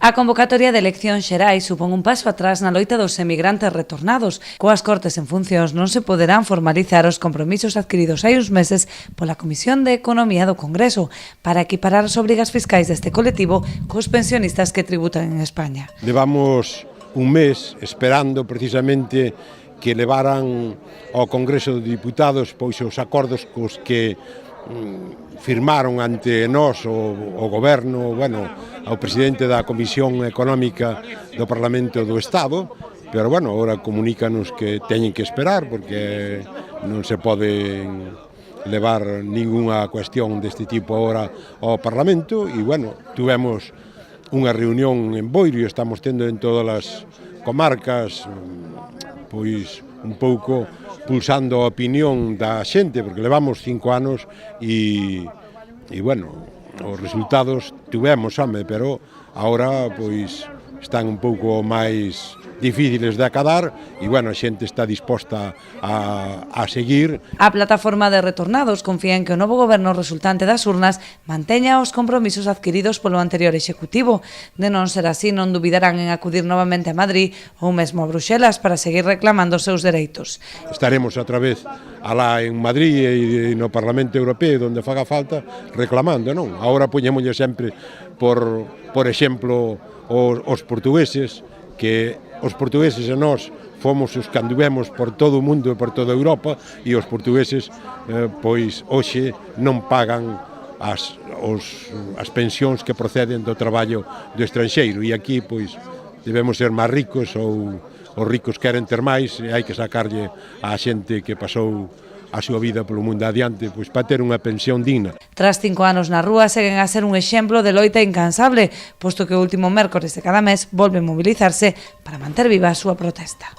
A convocatoria de eleccións xerais supón un paso atrás na loita dos emigrantes retornados. Coas cortes en funcións non se poderán formalizar os compromisos adquiridos hai uns meses pola Comisión de Economía do Congreso para equiparar as obrigas fiscais deste colectivo cos pensionistas que tributan en España. Levamos un mes esperando precisamente que levaran ao Congreso de Diputados pois os acordos cos que firmaron ante nós o Goberno, ao presidente da Comisión Económica do Parlamento do Estado, pero agora comunícanos que teñen que esperar porque non se pode levar ningunha cuestión deste tipo agora ao Parlamento e tuvemos unha reunión en Boiro e estamos tendo en todas as comarcas pois un pouco pulsando a opinión da xente, porque levamos 5 anos e os resultados tuvemos, pero agora pois están un pouco máis difíciles de acadar e a xente está disposta a seguir. A plataforma de retornados confía en que o novo goberno resultante das urnas manteña os compromisos adquiridos polo anterior executivo. De non ser así, non dubidarán en acudir novamente a Madrid ou mesmo a Bruxelas para seguir reclamando os seus dereitos. Estaremos outra vez alá en Madrid e no Parlamento Europeo onde faga falta reclamando, non? Agora poñémoslle sempre por exemplo os portugueses, que os portugueses e nós fomos os que anduvemos por todo o mundo e por toda Europa e os portugueses pois hoxe non pagan as pensións que proceden do traballo do estranxeiro e aquí pois debemos ser máis ricos ou os ricos queren ter máis e hai que sacarlle á xente que pasou a súa vida polo mundo adiante pois para ter unha pensión digna. Tras 5 anos na rúa seguen a ser un exemplo de loita incansable, posto que o último mércores de cada mes volve mobilizarse para manter viva a súa protesta.